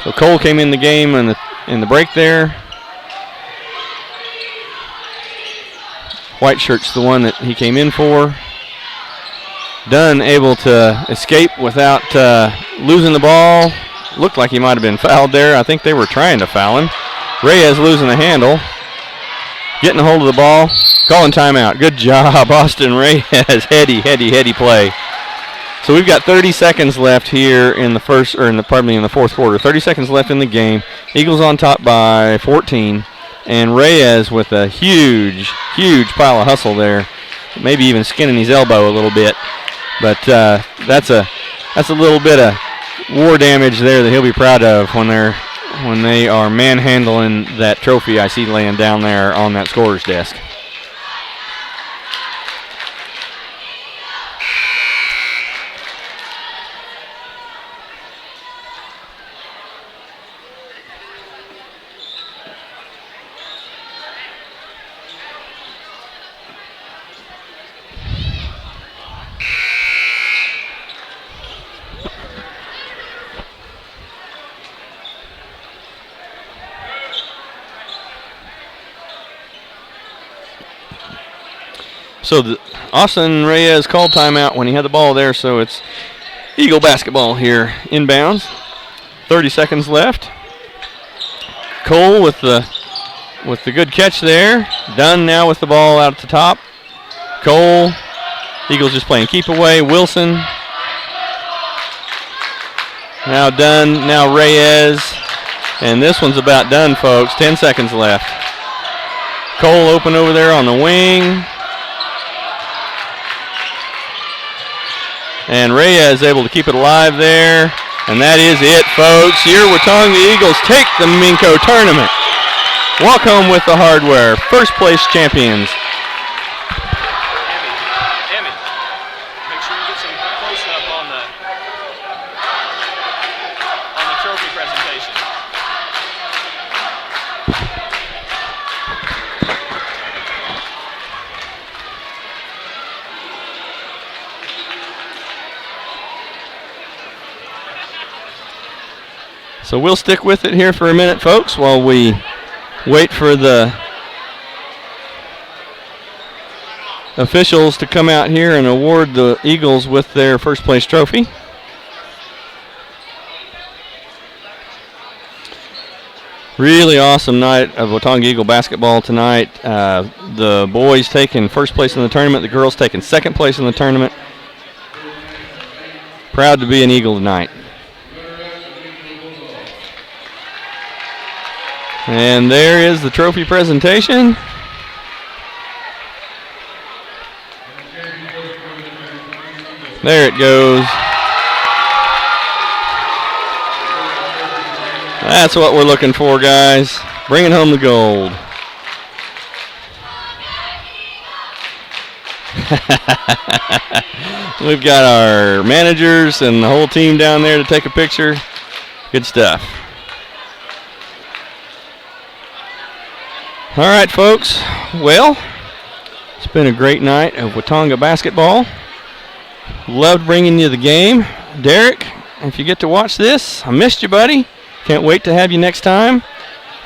So Cole came in the game in the break there. White shirt's the one that he came in for. Dunn able to escape without losing the ball. Looked like he might have been fouled there. I think they were trying to foul him. Reyes losing the handle. Getting a hold of the ball. Calling timeout. Good job, Austin Reyes. Heady play. So we've got 30 seconds left here in the fourth quarter. 30 seconds left in the game. Eagles on top by 14, and Reyes with a huge pile of hustle there, maybe even skinning his elbow a little bit. But that's a little bit of war damage there that he'll be proud of when they are manhandling that trophy I see laying down there on that scorer's desk. So Austin Reyes called timeout when he had the ball there, so it's Eagle basketball here inbounds. 30 seconds left. Cole with the good catch there. Dunn now with the ball out at the top. Cole. Eagles just playing keep away. Wilson. Now Dunn. Now Reyes. And this one's about done, folks. 10 seconds left. Cole open over there on the wing. And Reyes able to keep it alive there. And that is it, folks. Your Watonga Eagles take the Minco tournament. Walk home with the hardware. First place champions. Emmy, make sure you get some close-up on the trophy presentation. So we'll stick with it here for a minute, folks, while we wait for the officials to come out here and award the Eagles with their first place trophy. Really awesome night of Watonga Eagle basketball tonight. The boys taking first place in the tournament, the girls taking second place in the tournament. Proud to be an Eagle tonight. And there is the trophy presentation. There it goes. That's what we're looking for, guys. Bringing home the gold. We've got our managers and the whole team down there to take a picture. Good stuff. All right, folks. Well, it's been a great night of Watonga basketball. Loved bringing you the game. Derek, if you get to watch this, I missed you, buddy. Can't wait to have you next time.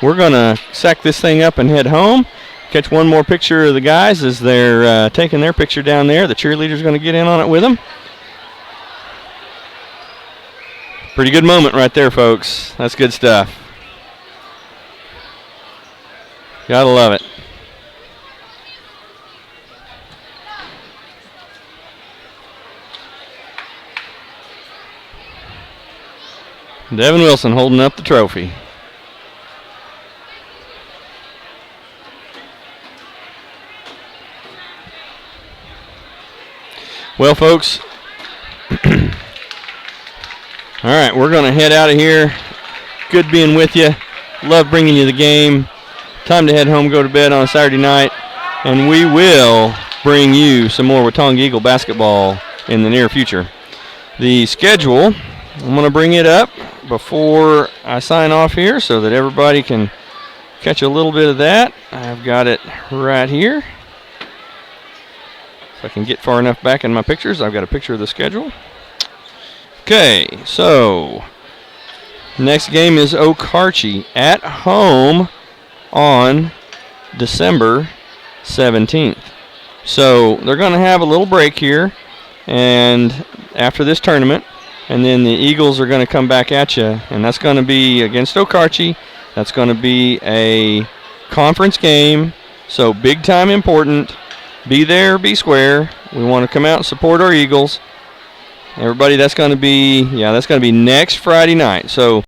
We're going to sack this thing up and head home. Catch one more picture of the guys as they're taking their picture down there. The cheerleader's going to get in on it with them. Pretty good moment right there, folks. That's good stuff. Gotta love it. Devin Wilson holding up the trophy. Well, folks, all right, we're going to head out of here. Good being with you. Love bringing you the game. Time to head home, go to bed on a Saturday night, and we will bring you some more Watonga Eagle basketball in the near future. The schedule, I'm going to bring it up before I sign off here so that everybody can catch a little bit of that. I've got it right here. If I can get far enough back in my pictures, I've got a picture of the schedule. Okay, so next game is Okarche at home on December 17th. So they're going to have a little break here and after this tournament, and then the Eagles are going to come back at you, and that's going to be against Okarche. That's going to be a conference game, so big time important. Be there, be square. We want to come out and support our Eagles. Everybody, that's going to be next Friday night. So